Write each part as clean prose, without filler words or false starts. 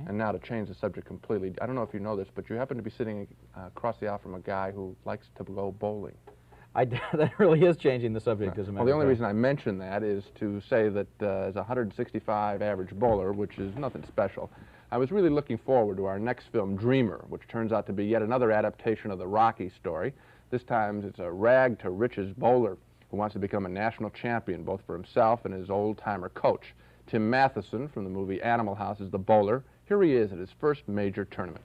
And now to change the subject completely, I don't know if you know this, but you happen to be sitting across the aisle from a guy who likes to go bowling. That really is changing the subject, as a matter of fact. Well, the only reason I mention that is to say that as a 165 average bowler, which is nothing special, I was really looking forward to our next film, Dreamer, which turns out to be yet another adaptation of the Rocky story. This time it's a rag-to-riches bowler who wants to become a national champion, both for himself and his old-timer coach. Tim Matheson from the movie Animal House is the bowler. Here he is at his first major tournament.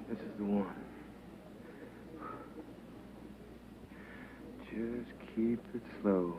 This is the one. Just keep it slow.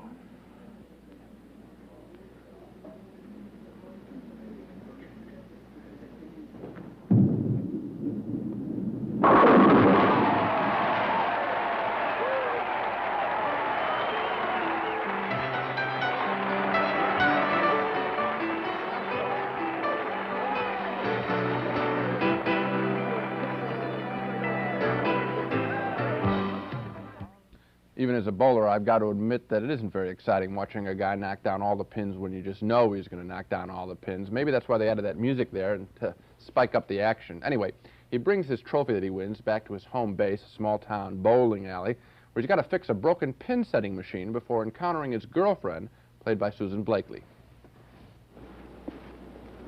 Even as a bowler, I've got to admit that it isn't very exciting watching a guy knock down all the pins when you just know he's going to knock down all the pins. Maybe that's why they added that music there and to spike up the action. Anyway, he brings his trophy that he wins back to his home base, a small-town bowling alley, where he's got to fix a broken pin-setting machine before encountering his girlfriend, played by Susan Blakely.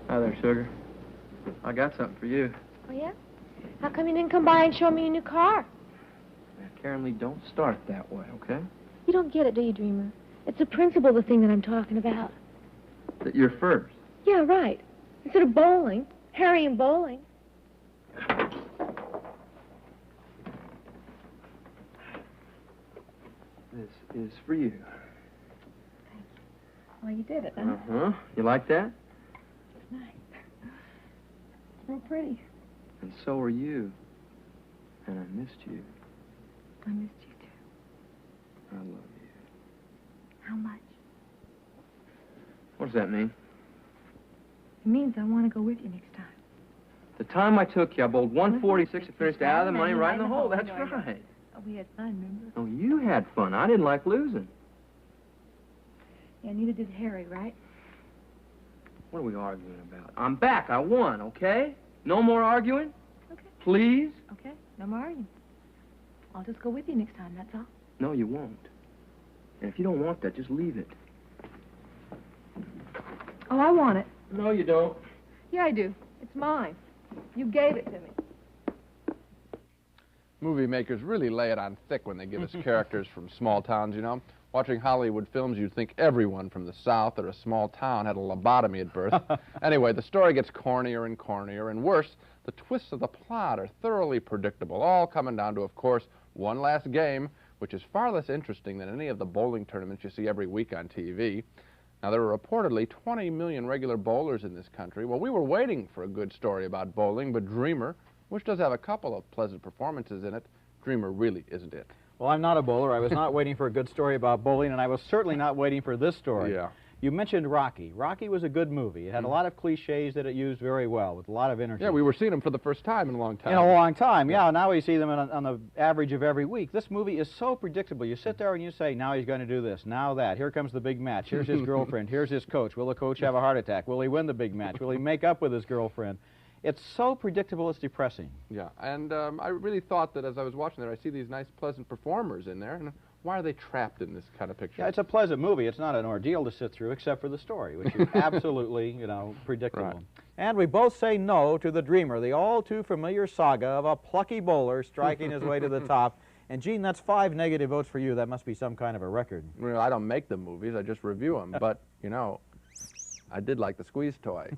Hi there, sugar. I got something for you. Oh, yeah? How come you didn't come by and show me your new car? Now, Karen Lee, don't start that way, okay? You don't get it, do you, Dreamer? It's the principle of the thing that I'm talking about. That you're first. Yeah, right. Instead of bowling, Harry and bowling. This is for you. Thank you. Well, you did it, huh? Uh-huh. You like that? It's nice. It's real pretty. And so are you. And I missed you. I missed you, too. I love you. How much? What does that mean? It means I want to go with you next time. The time I took you, I bowled 146 and finished out of the money right in the hole. That's right. Oh, we had fun, remember? Oh, you had fun. I didn't like losing. Yeah, neither did Harry, right? What are we arguing about? I'm back. I won, okay? No more arguing? Okay. Please? Okay, no more arguing. I'll just go with you next time, that's all. No, you won't. And if you don't want that, just leave it. Oh, I want it. No, you don't. Yeah, I do. It's mine. You gave it to me. Movie makers really lay it on thick when they give us characters from small towns, you know. Watching Hollywood films, you'd think everyone from the South or a small town had a lobotomy at birth. Anyway, the story gets cornier and cornier, and worse, the twists of the plot are thoroughly predictable, all coming down to, of course, one last game, which is far less interesting than any of the bowling tournaments you see every week on TV. Now, there are reportedly 20 million regular bowlers in this country. Well, we were waiting for a good story about bowling, but Dreamer, which does have a couple of pleasant performances in it, Dreamer really isn't it. Well, I'm not a bowler. I was not waiting for a good story about bowling, and I was certainly not waiting for this story. Yeah. You mentioned Rocky. Rocky was a good movie. It had a lot of cliches that it used very well, with a lot of energy. Yeah, we were seeing them for the first time in a long time. In a long time, yeah. Now we see them on the average of every week. This movie is so predictable. You sit there and you say, now he's going to do this, now that. Here comes the big match. Here's his girlfriend. Here's his coach. Will the coach have a heart attack? Will he win the big match? Will he make up with his girlfriend? It's so predictable, it's depressing. Yeah, and I really thought that as I was watching there, I see these nice, pleasant performers in there, and why are they trapped in this kind of picture? Yeah, it's a pleasant movie. It's not an ordeal to sit through, except for the story, which is absolutely, you know, predictable. Right. And we both say no to The Dreamer, the all-too-familiar saga of a plucky bowler striking his way to the top. And, Gene, that's 5 negative votes for you. That must be some kind of a record. Well, I don't make the movies, I just review them, but, you know, I did like the squeeze toy.